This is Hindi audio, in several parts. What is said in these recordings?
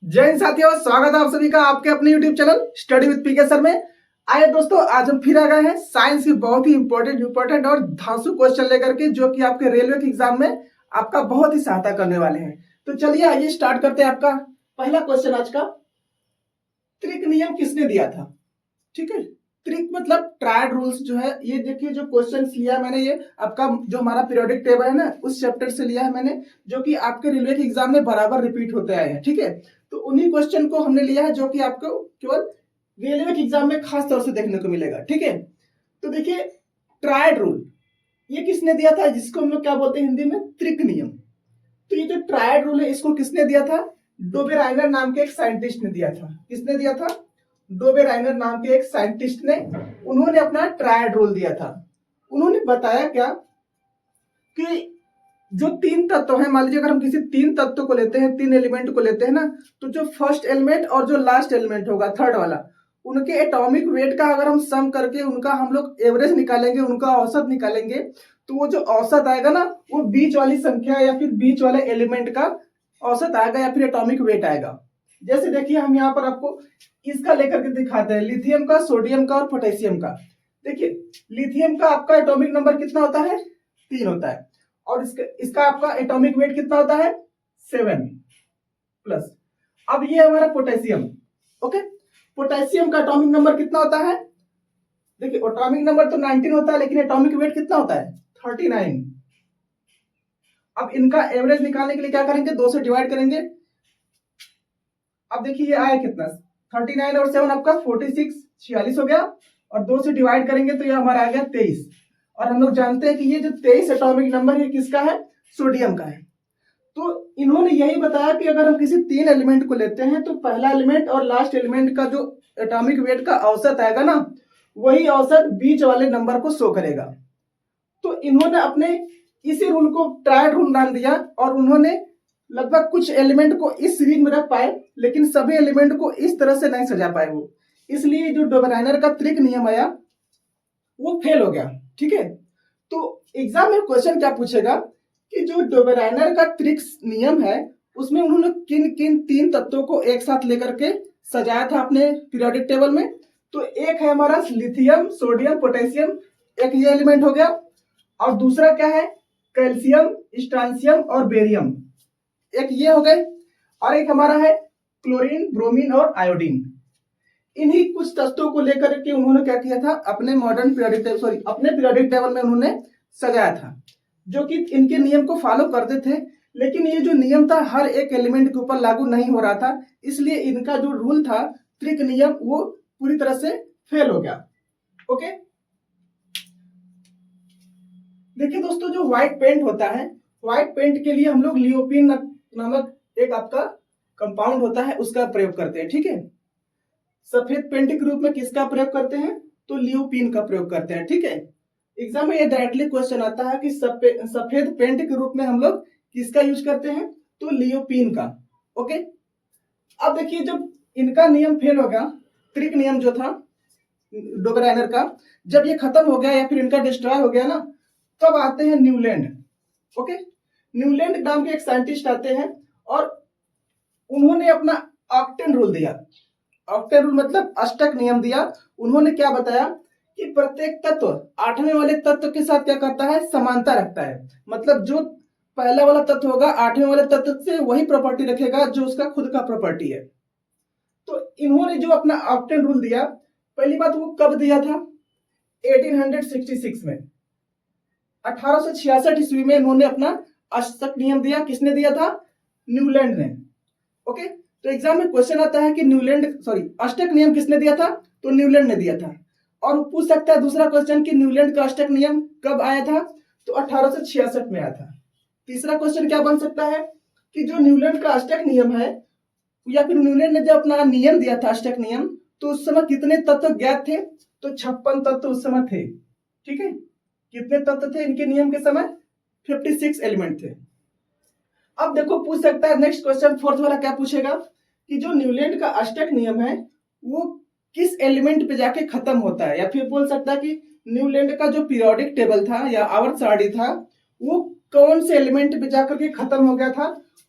जय हिंद साथियों, स्वागत है आप सभी का आपके अपने YouTube channel study with PK sir में। आइए दोस्तों, आज हम फिर आ गए हैं साइंस की बहुत ही इंपॉर्टेंट और धांसू क्वेश्चन लेकर के, जो कि आपके रेलवे के एग्जाम में आपका बहुत ही सहायता करने वाले हैं। तो चलिए आइए स्टार्ट करते हैं। आपका पहला क्वेश्चन आज का, त्रिक नियम किसने दिया था? ठीक है, त्रिक मतलब ट्रायड रूल्स जो है, ये देखिए जो क्वेश्चंस लिया मैंने, ये आपका जो हमारा पीरियोडिक टेबल है ना, उस चैप्टर से लिया है मैंने, जो कि आपके रेलवे के एग्जाम में बराबर रिपीट होते आए हैं। ठीक है, तो उन्हीं क्वेश्चन को हमने लिया है, जो कि आपको केवल रेलवे के एग्जाम में खास तौर से देखने को मिलेगा। ठीक है, तो देखिए ट्रायड रूल ये किसने दिया था, जिसको हम लोग क्या बोलते हैं हिंदी में, त्रिक नियम। तो ये जो ट्रायड रूल है, इसको किसने दिया था? डोबेराइनर नाम के एक साइंटिस्ट ने दिया था। किसने दिया था? डोबेराइनर नाम के एक साइंटिस्ट ने, उन्होंने अपना ट्रायड रूल दिया था। उन्होंने बताया क्या कि जो तीन तत्व है, मान लीजिए अगर हम किसी तीन तत्व को लेते हैं, तीन एलिमेंट को लेते हैं ना, तो जो फर्स्ट एलिमेंट और जो लास्ट एलिमेंट होगा, थर्ड वाला, उनके एटॉमिक वेट का अगर हम सम करके उनका हम लोग एवरेज निकालेंगे, उनका औसत निकालेंगे, तो वो जो औसत आएगा ना, वो बीच वाली संख्या या फिर बीच वाले एलिमेंट का औसत आएगा या फिर एटॉमिक वेट आएगा। जैसे देखिए हम यहाँ पर आपको इसका लेकर के दिखाते हैं, लिथियम का, सोडियम का और पोटेशियम का। देखिए लिथियम का आपका एटॉमिक नंबर कितना होता है? 3 होता है। और इसका आपका एटॉमिक वेट कितना होता है? 7 प्लस। अब ये हमारा पोटेशियम। ओके, पोटेशियम का एटॉमिक नंबर कितना होता है? देखिए एटॉमिक नंबर तो 19 होता है, लेकिन एटॉमिक वेट कितना होता है? 39। अब इनका एवरेज निकालने के लिए क्या करेंगे? 2 से डिवाइड करेंगे। अब देखिए ये आया कितना, 39 और 7 आपका 46, 46 हो गया। और 2 से डिवाइड करेंगे तो ये हमारा आ गया 23। और हम लोग जानते हैं कि ये जो 23 एटॉमिक नंबर है किसका है? सोडियम का है। तो इन्होंने यही बताया कि अगर हम किसी तीन एलिमेंट को लेते हैं, तो पहला एलिमेंट और लास्ट एलिमेंट का जो एटॉमिक वेट का औसत आएगा ना, वही औसत बीच वाले नंबर को शो करेगा। तो इन्होंने अपने इसी रूल को ट्रायड रूल नाम दिया, और उन्होंने लगभग कुछ एलिमेंट को इस सीरीज में रख पाए, लेकिन सभी एलिमेंट को इस तरह से नहीं सजा पाए वो। इसलिए जो डोबेराइनर का त्रिक नियम आया वो फेल हो गया। ठीक है, तो एग्जाम में क्वेश्चन क्या पूछेगा कि जो डोबेराइनर का त्रिक नियम है, उसमें उन्होंने किन किन तीन तत्वों को एक साथ लेकर के सजाया था अपने पीरियोडिक टेबल में। तो एक है हमारा लिथियम, सोडियम, पोटेशियम, एक ये एलिमेंट हो गया। और दूसरा क्या है? कैल्शियम, स्ट्रांसियम और बेरियम, एक ये हो गए। और एक हमारा है क्लोरीन, ब्रोमीन और आयोडीन। इन्हीं कुछ तत्वों को लेकर के उन्होंने क्या किया था, अपने मॉडर्न पीरियोडिक टेबल, सॉरी अपने पीरियोडिक टेबल में उन्होंने सजाया था, जो कि इनके नियम को फॉलो करते थे। लेकिन ये जो नियम था हर एक एलिमेंट के ऊपर लागू नहीं हो रहा था, इसलिए इनका जो रूल था त्रिक नियम, वो पूरी तरह से फेल हो गया। ओके, देखिए दोस्तों, जो व्हाइट पेंट होता है, व्हाइट पेंट के लिए हम लोग लियोपिन नामक एक आपका कंपाउंड होता है, उसका प्रयोग करते हैं। ठीक है, सफेद पेंट के रूप में किसका प्रयोग करते हैं? तो लियोपिन का प्रयोग करते हैं। ठीक है, एग्जाम में ये डायरेक्टली क्वेश्चन आता है कि सफेद पेंट के रूप में हम लोग किसका यूज करते हैं? तो लियोपिन का। ओके, अब देखिए जब इनका नियम फेल हो गया, त्रिक नियम जो था डोबेराइनर का, जब ये खत्म हो गया या फिर इनका डिस्ट्रॉय हो गया ना, तब आते हैं न्यूलैंड। ओके, न्यूलैंड नाम के एक साइंटिस्ट आते हैं, और उन्होंने अपना ऑक्टेन रूल दिया। ऑक्टेन रूल मतलब अष्टक नियम दिया। उन्होंने क्या बताया कि प्रत्येक तत्व आठवें वाले तत्व के साथ क्या करता है? समानता रखता है। मतलब जो पहला वाला तत्व होगा, आठवें वाले तत्व से वही प्रॉपर्टी रखेगा जो उसका खुद का प्रॉपर्टी है। तो इन्होंने जो अपना ऑक्टेन रूल दिया, पहली बात वो कब दिया था? 1866 में, 1866 ईस्वी में इन्होंने अपना अष्टक नियम दिया। किसने दिया था? न्यूलैंड ने। ओके, तो एग्जाम में क्वेश्चन आता है कि अष्टक नियम किसने दिया था? तो न्यूलैंड ने दिया था। और पूछ सकता है दूसरा क्वेश्चन कि न्यूलैंड का अष्टक नियम कब आया था? तो 1866 में आया था। तीसरा क्वेश्चन क्या बन सकता है कि जो न्यूलैंड का अष्टक नियम है, या फिर न्यूलैंड ने जब अपना नियम दिया था अष्टक नियम, तो उस समय कितने तत्व ज्ञात थे? तो 56 तत्व उस समय थे। ठीक है, कितने तत्व थे इनके नियम के समय? 56 एलिमेंट थे। अब देखो पूछ सकता है नेक्स्ट क्वेश्चन, फोर्थ वाला क्या पूछेगा कि जो न्यूलैंड का अष्टक नियम है वो किस एलिमेंट पे जाके खत्म होता है, या फिर बोल सकता है कि न्यूलैंड का जो पीरियोडिक टेबल था या आवर्त सारणी था, वो कौन से एलिमेंट पे जाकर के खत्म हो गया था?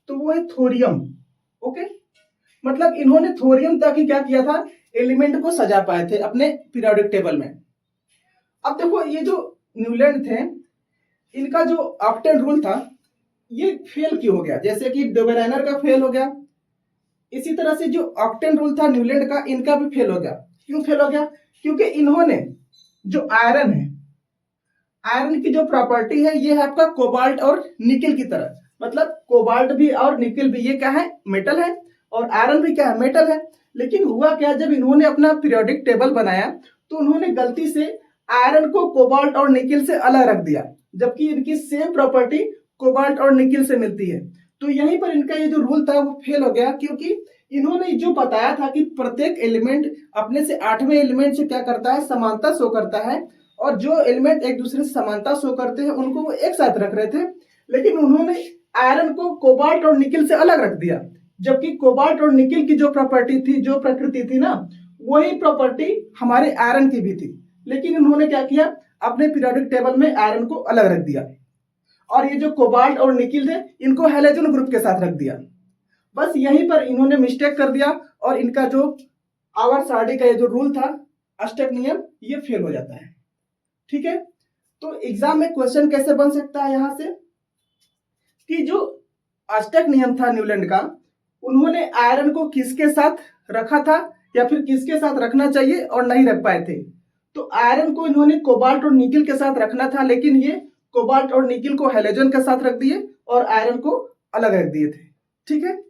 तो वो है थोरियम। ओके, मतलब इन्होंने थोरियम तक ही क्या किया था, एलिमेंट को सजा पाए थे अपने पीरियोडिक टेबल में। अब देखो ये जो न्यूलैंड थे, इनका जो ऑक्टेन रूल था ये फेल क्यों हो गया, जैसे कि डोबेराइनर का फेल हो गया, इसी तरह से जो ऑक्टेन रूल था न्यूलैंड का, इनका भी फेल हो गया। क्यों फेल हो गया? क्योंकि इन्होंने जो आयरन है, आयरन की जो प्रॉपर्टी है ये है आपका कोबाल्ट और निकल की तरह, मतलब कोबाल्ट भी और निकल भी ये क्या है, मेटल है, और आयरन भी क्या है, मेटल है। लेकिन हुआ क्या, जब इन्होंने अपना पीरियोडिक टेबल बनाया तो उन्होंने गलती से आयरन को कोबाल्ट और निकल से अलग रख दिया, जबकि इनकी सेम प्रॉपर्टी कोबाल्ट और निकल से मिलती है। तो यहीं पर इनका ये जो रूल था वो फेल हो गया, क्योंकि इन्होंने जो बताया था कि प्रत्येक एलिमेंट अपने से 8वें एलिमेंट से क्या करता है, समानता शो करता है, और जो एलिमेंट एक दूसरे से समानता शो करते हैं उनको वो एक साथ रख रहे थे। लेकिन उन्होंने आयरन को कोबाल्ट और निकल से अलग रख दिया, जबकि कोबाल्ट और निकल की जो प्रॉपर्टी थी, जो प्रकृति थी ना, वही प्रॉपर्टी हमारे आयरन की भी थी। लेकिन इन्होंने क्या किया, अपने पीरियोडिक टेबल में आयरन को अलग रख दिया, और ये जो कोबाल्ट और निकल थे इनको हैलोजन ग्रुप के साथ रख दिया। बस यहीं पर इन्होंने मिस्टेक कर दिया, और इनका जो आवर्त सारणी का ये जो रूल था, अष्टक नियम, ये फेल हो जाता है। ठीक है, तो एग्जाम में क्वेश्चन कैसे बन सकता है यहां से, कि जो अष्टक नियम था न्यूलैंड का, उन्होंने आयरन को किसके साथ रखा था, या फिर किसके साथ रखना चाहिए और नहीं रख पाए थे। तो आयरन को इन्होंने कोबाल्ट और निकल के साथ रखना था, लेकिन ये कोबाल्ट और निकल को हैलोजन के साथ रख दिए और आयरन को अलग रख दिए थे। ठीक है,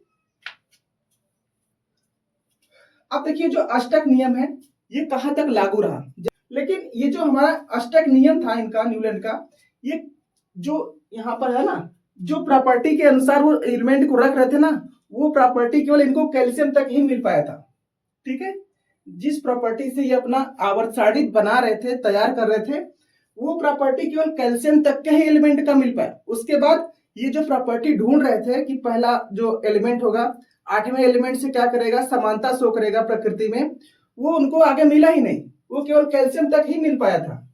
अब देखिए जो अष्टक नियम है ये कहां तक लागू रहा। लेकिन ये जो हमारा अष्टक नियम था इनका, न्यूलैंड का, ये जो यहाँ पर है ना, जो प्रॉपर्टी के अनुसार वो एलिमेंट को रख रहे थे ना, वो प्रॉपर्टी केवल इनको कैल्शियम तक ही मिल पाया था। ठीक है, जिस प्रॉपर्टी से ये अपना आवर्त सारणी बना रहे थे, तैयार कर रहे थे, वो प्रॉपर्टी केवल कैल्शियम तक के ही एलिमेंट का मिल पाया। उसके बाद ये जो प्रॉपर्टी ढूंढ रहे थे कि पहला जो एलिमेंट होगा 8वें एलिमेंट से क्या करेगा, समानता शो करेगा प्रकृति में, वो उनको आगे मिला ही नहीं, वो केवल कैल्शियम तक ही मिल पाया था।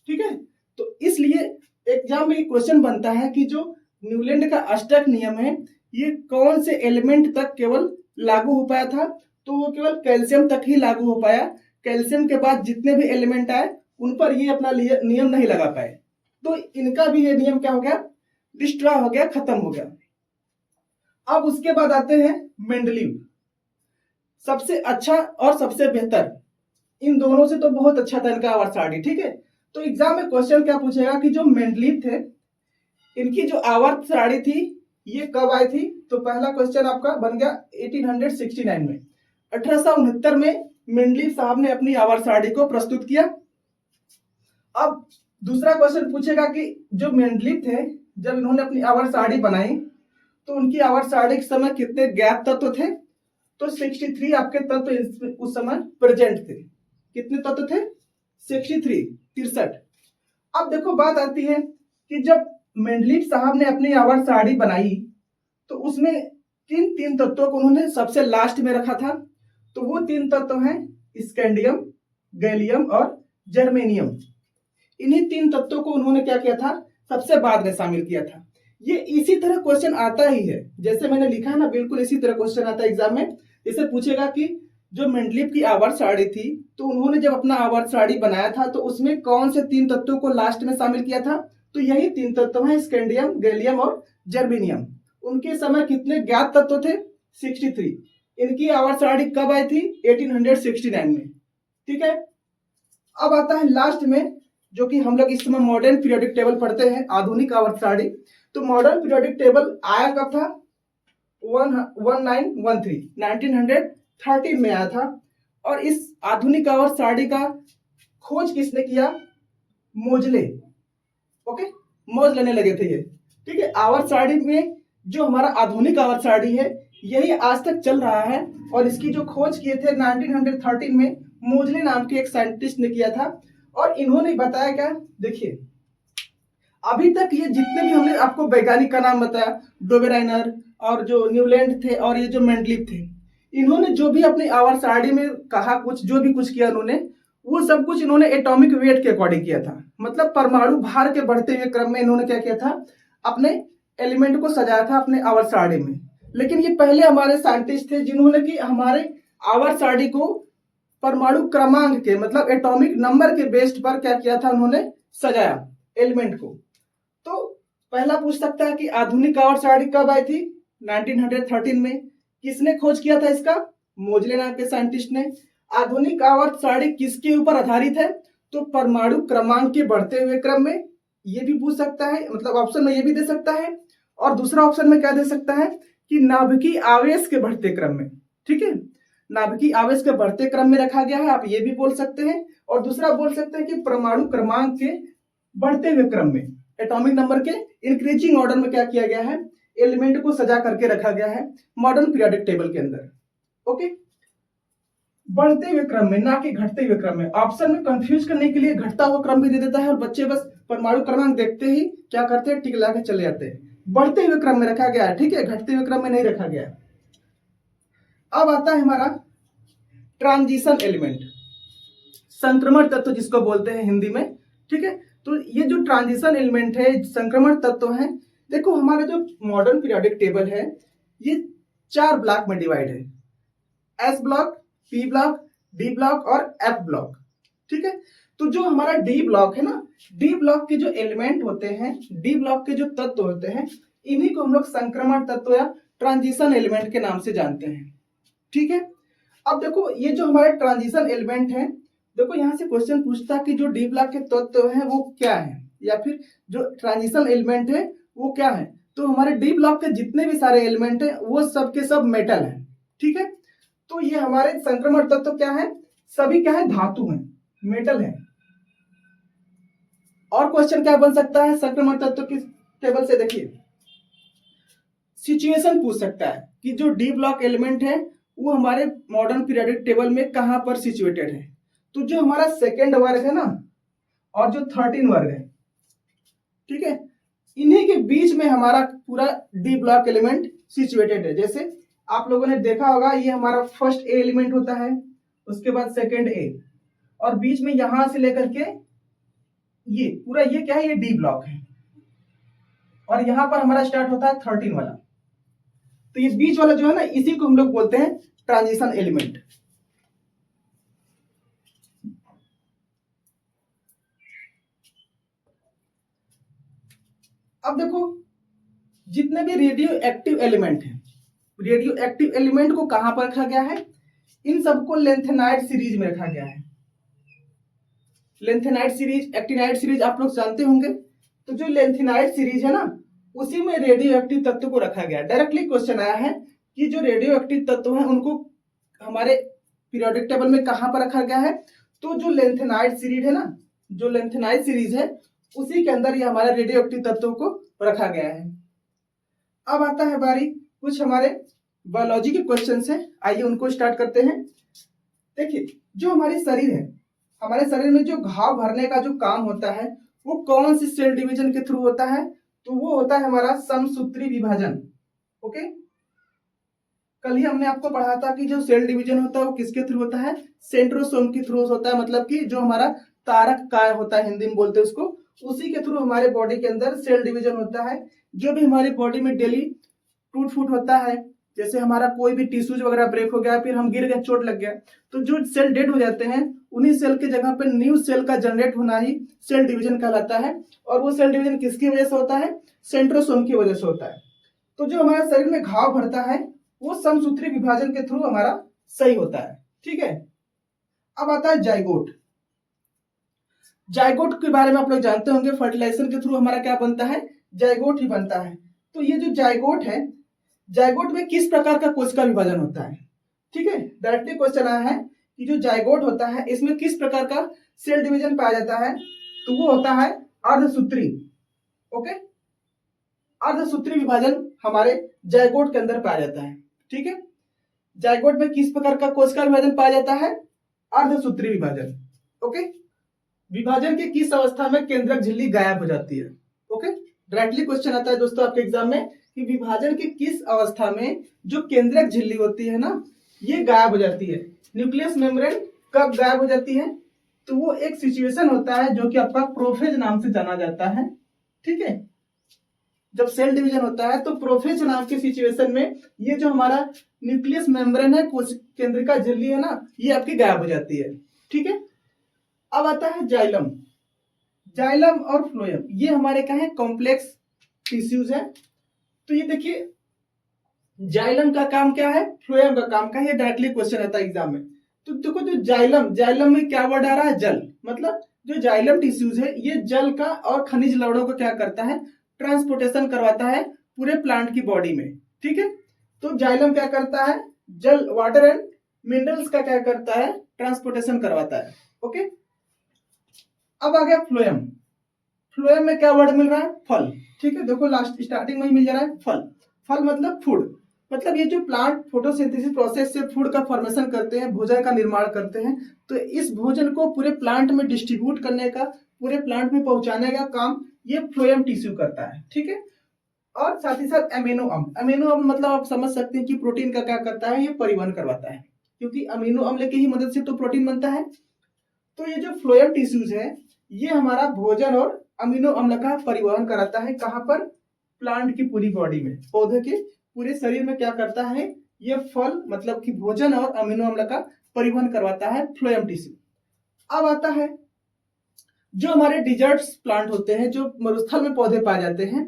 ठीक है, तो इसलिए एग्जाम में क्वेश्चन बनता है कि जो न्यूलैंड का अष्टक नियम है ये कौन से एलिमेंट तक केवल लागू हो पाया था। तो वो केवल कैल्शियम तक ही लागू हो पाया, कैल्शियम के बाद जितने भी एलिमेंट आए उन पर ये अपना नियम नहीं लगा पाए। तो इनका भी ये नियम क्या हो गया, डिस्ट्रॉय हो गया, खत्म हो गया। अब उसके बाद आते हैं मेंडलीव, सबसे अच्छा और सबसे बेहतर, इन दोनों से तो बहुत अच्छा था इनका आवर्त सारणी। ठीक है, तो एग्जाम में क्वेश्चन क्या पूछेगा कि जो मेंडलीव थे इनकी जो आवर्त सारणी थी ये कब आई थी। तो पहला क्वेश्चन आपका बन गया 1869 में, 1869 में मेंडलीव साहब ने अपनी आवर्त सारणी को प्रस्तुत किया। अब दूसरा क्वेश्चन पूछेगा कि जो मेंडलीव थे जब इन्होंने अपनी आवर्त सारणी बनाई तो उनकी आवर्त सारणी के समय कितने ज्ञात तत्व थे। तो 63 आपके तत्व उस समय प्रेजेंट थे। कितने तत्व थे, 63। अब देखो बात आती है कि जब मेंडलीव साहब ने अपनी आवर्त सारणी बनाई तो उसमें तीन तत्वों को उन्होंने सबसे लास्ट में रखा था। तो वो 3 तत्व हैं स्कैंडियम, गैलियम और जर्मेनियम। इन्हीं 3 तत्वों को उन्होंने क्या किया था, सबसे बाद में शामिल किया था। ये इसी तरह क्वेश्चन आता ही है, जैसे मैंने लिखा है ना, बिल्कुल इसी तरह क्वेश्चन आता है एग्जाम में। इसे पूछेगा कि जो मेंडलीव की आवर्त सारणी थी तो उन्होंने जब अपना आवर्त सारणी बनाया था तो उसमें कौन से 3 तत्वों को लास्ट में शामिल किया था। तो यही 3 तत्व हैं स्कैंडियम, गैलियम और जर्मेनियम। उनके समय कितने ज्ञात तत्व थे, 63। इनकी आवर्त सारणी कब आई थी, 1869 में। ठीक है, अब आता है लास्ट में, जो कि हम लोग इस समय मॉडर्न पीरियोडिक टेबल पढ़ते हैं, आधुनिक आवर्त सारणी। तो मॉडर्न पीरियोडिक टेबल आया कब था, 1913 में आया था। और इस आधुनिक आवर्त सारणी का खोज किसने किया, मोजले। ओके, मौज लेने लगे थे ये। ठीक है, आवर्त सारणी में जो हमारा आधुनिक आवर्त सारणी है यही आज तक चल रहा है, और इसकी जो खोज किए थे 1913 में मोजले नाम के एक साइंटिस्ट ने किया था। और इन्होंने बताया क्या, देखिए अभी तक ये जितने भी हमने आपको वैज्ञानिक का नाम बताया, डोबेराइनर और जो न्यूलैंड थे और ये जो मेंडलीव थे, इन्होंने जो भी अपनी आवर्त सारणी में कहा, कुछ जो भी कुछ किया उन्होंने, वो सब कुछ इन्होंने एटॉमिक वेट के अकॉर्डिंग किया था। मतलब परमाणु भार के बढ़ते हुए क्रम में इन्होंने क्या किया था, अपने एलिमेंट को सजाया था अपने आवर्त सारणी में। लेकिन ये पहले हमारे साइंटिस्ट थे जिन्होंने कि हमारे आवर्त को परमाणु क्रमांक के मतलब एटॉमिक नंबर के बेस्ड पर क्या किया था, उन्होंने सजाया एलिमेंट को। तो पहला पूछ सकता है कि आधुनिक आवर्त कब आई थी? 1913 में। किसने खोज किया था इसका? मोजले नाम के साइंटिस्ट ने। आधुनिक आवर्त सारणी किसके ऊपर आधारित है? तो परमाणु क्रमांक के बढ़ते हुए क्रम में। ये भी पूछ सकता है, मतलब ऑप्शन में ये भी दे सकता है। और दूसरा ऑप्शन में क्या दे सकता है कि नाभिकीय आवेश के बढ़ते क्रम में। ठीक है, नाभिकीय आवेश के बढ़ते क्रम में रखा गया है, आप ये भी बोल सकते हैं। और दूसरा बोल सकते हैं कि परमाणु क्रमांक के बढ़ते हुए क्रम में, एटॉमिक नंबर के इंक्रीजिंग ऑर्डर में क्या किया गया है, एलिमेंट को सजा करके रखा गया है मॉडर्न पीरियोडिक टेबल के अंदर। ओके, बढ़ते हुए क्रम में, ना कि घटते हुए क्रम में। ऑप्शन में कंफ्यूज करने के लिए घटता हुआ क्रम भी दे देता है और बच्चे बस परमाणु क्रमांक देखते ही क्या करते हैं, टिक लगा के चले जाते हैं। बढ़ते हुए क्रम में रखा गया है, ठीक है, घटते हुए क्रम में नहीं रखा गया है। अब आता है हमारा ट्रांजिशन एलिमेंट, संक्रमण तत्व जिसको बोलते हैं हिंदी में। ठीक है, तो ये जो ट्रांजिशन एलिमेंट है, संक्रमण तत्व है, देखो हमारा जो मॉडर्न पीरियोडिक टेबल है ये 4 ब्लॉक में डिवाइड है, S block, P block, D block और एफ ब्लॉक। ठीक है, तो जो हमारा डी ब्लॉक है ना, डी ब्लॉक के जो एलिमेंट होते हैं, डी ब्लॉक के जो तत्व होते हैं, इन्हीं को हम लोग संक्रमण तत्व या ट्रांजिशन एलिमेंट के नाम से जानते हैं। ठीक है, अब देखो ये जो हमारे ट्रांजिशन एलिमेंट है, देखो यहां से क्वेश्चन पूछता है कि जो डी ब्लॉक के तत्व है वो क्या है, या फिर जो ट्रांजिशन एलिमेंट है वो क्या है। तो हमारे डी ब्लॉक के जितने भी सारे एलिमेंट है वो सब के सब मेटल है। ठीक है, तो ये हमारे संक्रमण तत्व क्या है, सभी क्या है, धातु है, मेटल है। और क्वेश्चन क्या बन सकता है संक्रमण तत्व की टेबल से, देखिए सिचुएशन पूछ सकता है कि जो डी ब्लॉक एलिमेंट है वो हमारे मॉडर्न पीरियोडिक टेबल में कहां पर सिचुएटेड है। तो जो हमारा सेकेंड वर्ग है ना और जो 13 वर्ग है, ठीक है, इन्हीं के बीच में हमारा पूरा डी ब्लॉक एलिमेंट सिचुएटेड है। जैसे आप लोगों ने देखा होगा ये हमारा फर्स्ट ए एलिमेंट होता है, उसके बाद सेकेंड ए, और बीच में यहां से लेकर के ये पूरा ये क्या है, ये डी ब्लॉक है, और यहां पर हमारा स्टार्ट होता है 13 वाला। तो ये बीच वाला जो है ना, इसी को हम लोग बोलते हैं ट्रांजिशन एलिमेंट। अब देखो जितने भी रेडियो एक्टिव एलिमेंट हैं, रेडियो एक्टिव एलिमेंट को कहां पर रखा गया है, इन सबको लेंथेनाइड सीरीज में रखा गया है। लेंथेनाइड सीरीज, एक्टिनाइड सीरीज आप लोग जानते होंगे। तो जो लेंथेनाइड सीरीज है ना, उसी में रेडियो एक्टिव तत्व को रखा गया। डायरेक्टली क्वेश्चन आया है कि जो रेडियो एक्टिव तत्व है उनको हमारे पीरियोडिक टेबल में कहां पर रखा गया है। तो जो लेंथेनाइड सीरीज है ना, जो लेंथेनाइड सीरीज है उसी के अंदर ये हमारे रेडियो एक्टिव तत्वों को रखा गया है। अब आता है बारी कुछ हमारे बायोलॉजी के क्वेश्चन है, आइए उनको स्टार्ट करते हैं। देखिए जो हमारे शरीर है, हमारे शरीर में जो घाव भरने का जो काम होता है वो कौन सी सेल डिवीजन के थ्रू होता है, तो वो होता है हमारा समसूत्री विभाजन। ओके, कल ही हमने आपको पढ़ा था कि जो सेल डिवीजन होता है वो किसके थ्रू होता है, सेंट्रोसोम के थ्रू होता है। मतलब कि जो हमारा तारक काय होता है, हिंदी में बोलते हैं उसको, उसी के थ्रू हमारे बॉडी के अंदर सेल डिवीजन होता है। जो भी हमारी बॉडी में डेली टूट फूट होता है, जैसे हमारा कोई भी टिश्यूज वगैरह ब्रेक हो गया, फिर हम गिर गए, चोट लग गया, तो जो सेल डेड हो जाते हैं उन्हीं सेल के जगह पे न्यू सेल का जनरेट होना ही सेल डिवीजन कहलाता है। और वो सेल डिवीजन किसकी वजह से होता है, सेंट्रोसोम की वजह से होता है। तो जो हमारे शरीर में घाव भरता है वो समसूत्री विभाजन के थ्रू हमारा सही होता है। ठीक है, अब आता है जाइगोट। जाइगोट के बारे में आप लोग जानते होंगे, फर्टिलाइजेशन के थ्रू हमारा क्या बनता है, जाइगोट ही बनता है। तो ये जो जाइगोट है, जाइगोट में किस प्रकार का कोशिका विभाजन होता है। ठीक है, डायरेक्टली क्वेश्चन आया है कि जो जाइगोट होता है इसमें किस प्रकार का सेल डिवीजन पाया जाता है, तो वो होता है अर्धसूत्री। ओके, अर्धसूत्री विभाजन हमारे जाइगोट के अंदर पाया जाता है। ठीक है, जाइगोट में किस प्रकार का कोशिका विभाजन पाया जाता है, अर्धसूत्री विभाजन। ओके, विभाजन के किस अवस्था में केंद्रक झिल्ली गायब हो जाती है। ओके, डायरेक्टली क्वेश्चन आता है दोस्तों आपके एग्जाम में कि विभाजन के किस अवस्था में जो केंद्रक झिल्ली होती है ना, ये गायब हो जाती है। न्यूक्लियस मेम्ब्रेन कब गायब हो जाती है, तो वो एक सिचुएशन होता है जो कि आपका प्रोफेज नाम से जाना जाता है। ठीक है, जब सेल डिवीजन होता है तो प्रोफेज नाम के सिचुएशन में ये जो हमारा न्यूक्लियस मेम्ब्रेन है, कोशिका केंद्रिका झिल्ली है ना, ये आपकी गायब हो जाती है। ठीक है, अब आता है जाइलम। जाइलम और फ्लोएम ये हमारे क्या है, कॉम्प्लेक्स टिश्यूज है। तो ये देखिए जाइलम का काम क्या है, फ्लोएम का काम क्या है, ये डायरेक्टली क्वेश्चन आता है एग्जाम में। तो देखो जो जाइलम में क्या वर्ड आ रहा है, जल। मतलब जो जाइलम टिश्यूज है ये जल का और खनिज लवणों को क्या करता है, ट्रांसपोर्टेशन करवाता है पूरे प्लांट की बॉडी में। ठीक है, तो जाइलम क्या करता है, जल, वाटर एंड मिनरल्स का क्या करता है, ट्रांसपोर्टेशन करवाता है। ओके, अब आ गया फ्लोएम। फ्लोएम में क्या वर्ड मिल रहा है, फल। ठीक है, देखो लास्ट स्टार्टिंग में ही मिल जा रहा है फल। फल मतलब फूड, मतलब ये जो प्लांट फोटोसिंथेसिस प्रोसेस से फूड का फॉर्मेशन करते हैं, भोजन का निर्माण करते हैं, तो इस भोजन को पूरे प्लांट में डिस्ट्रीब्यूट करने का, पूरे प्लांट में पहुंचाने का काम ये फ्लोएम टिश्यू करता है। ठीक है, और साथ ही साथ अमीनो अम्ल। अमीनो अम्ल मतलब आप समझ सकते हैं कि प्रोटीन का क्या करता है, ये परिवहन करवाता है, क्योंकि अमीनो अम्ल की ही मदद से तो प्रोटीन बनता है। तो ये जो फ्लोएम टिश्यूज है ये हमारा भोजन और अमीनो अम्ल का परिवहन कराता है। कहां पर, प्लांट की पूरी बॉडी में, पौधे के पूरे शरीर में क्या करता है, ये फल मतलब कि भोजन और अमीनो अम्ल का परिवहन करवाता है फ्लोएम टिश्यू। अब आता है जो हमारे डिजर्ट्स प्लांट होते हैं, जो मरुस्थल में पौधे पाए जाते हैं,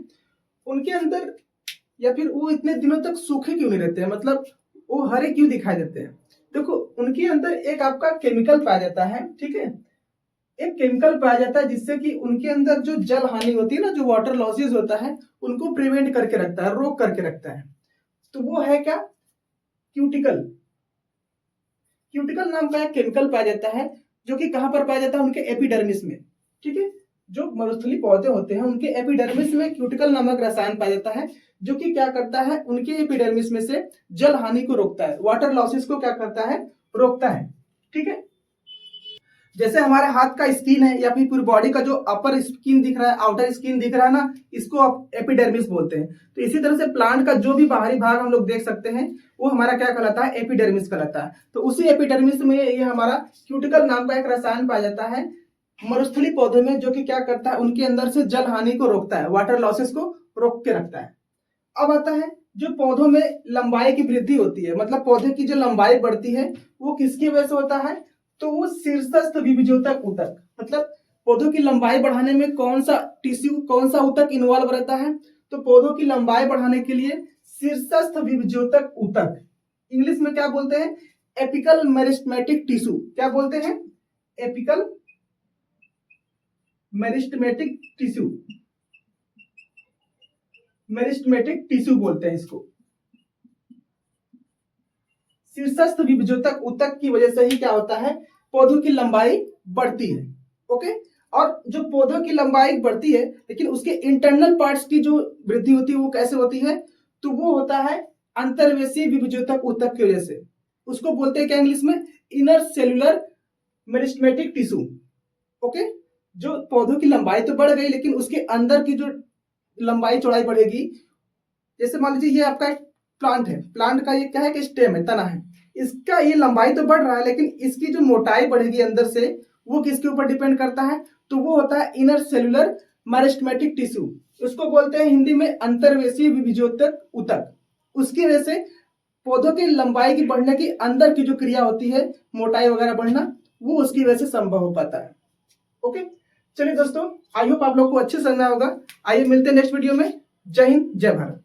उनके अंदर या फिर वो इतने दिनों तक सूखे क्यों नहीं रहते हैं, मतलब वो हरे क्यों दिखाई देते हैं। देखो उनके अंदर एक आपका केमिकल पाया जाता है। ठीक है, एक केमिकल पाया जाता है जिससे कि उनके अंदर जो जल हानि होती है ना, जो वाटर लॉसेस होता है, उनको प्रिवेंट करके रखता है, रोक करके रखता है। तो वो है क्या, क्यूटिकल। क्यूटिकल नाम का एक केमिकल पाया जाता है जो कि कहां पर पाया जाता है, उनके एपिडर्मिस में। ठीक है, जो मरुस्थलीय पौधे होते हैं उनके एपिडर्मिस में क्यूटिकल नामक रसायन पाया जाता है, जो कि क्या करता है, उनके एपिडर्मिस में से जल हानि को रोकता है, वाटर लॉसेस को क्या करता है, रोकता है। ठीक है, जैसे हमारे हाथ का स्किन है या फिर पूरी बॉडी का जो अपर स्किन दिख रहा है, आउटर स्किन दिख रहा है ना, इसको आप एपिडर्मिस बोलते हैं। तो इसी तरह से प्लांट का जो भी बाहरी भाग हम लोग देख सकते हैं वो हमारा क्या कहलाता है, एपिडर्मिस कहलाता है। तो उसी एपिडर्मिस में ये हमारा क्यूटिकल नाम का एक रसायन पाया जाता है मरुस्थलीय पौधे में, जो कि क्या करता है, उनके अंदर से जल हानि को रोकता है, वाटर लॉसेस को रोक के रखता है। अब आता है जो पौधों में लंबाई की वृद्धि होती है, मतलब पौधे की जो लंबाई बढ़ती है वो किसकी वजह से होता है, तो वो शीर्षस्थ विभुजोतक ऊतक, मतलब पौधों की लंबाई बढ़ाने में कौन सा टिश्यू, कौन सा ऊतक इन्वॉल्व रहता है, तो पौधों की लंबाई बढ़ाने के लिए शीर्षस्थ विभुजोतक ऊतक, इंग्लिश में क्या बोलते हैं, एपिकल मेरिस्टेमेटिक टिश्यू। क्या बोलते हैं, apical meristematic tissue, meristematic tissue बोलते हैं इसको। शीर्षस्थ विभुजोतक ऊतक की वजह से ही क्या होता है, पौधों की लंबाई बढ़ती है। ओके, और जो पौधों की लंबाई बढ़ती है लेकिन उसके इंटरनल पार्ट्स की जो वृद्धि होती है वो कैसे होती है, तो वो होता है अंतर्वेशीय विभुजोतक ऊतक की वजह से। उसको बोलते हैं क्या इंग्लिश में, inner cellular meristematic tissue. Okay, जो पौधों की लंबाई तो बढ़ गई लेकिन उसके अंदर की जो लंबाई चौड़ाई बढ़ेगी, जैसे मान लीजिए ये आपका एक प्लांट है, प्लांट का ये क्या है कि स्टेम है, तना है, इसका ये लंबाई तो बढ़ रहा है लेकिन इसकी जो मोटाई बढ़ेगी अंदर से वो किसके ऊपर डिपेंड करता है, तो वो होता है इनर सेल्यूलर मेरिस्टेमेटिक टिश्यू। उसको बोलते हैं हिंदी में अंतर्वेशीय विभुजोतक ऊतक। उसकी वजह से पौधों की लंबाई की बढ़ने की अंदर की जो क्रिया होती है, मोटाई वगैरह बढ़ना, वो उसकी वजह से संभव हो पाता है। ओके, चलिए दोस्तों, आई होप आप लोग को अच्छे से समझना होगा। आइए मिलते हैं नेक्स्ट वीडियो में। जय हिंद, जय भारत।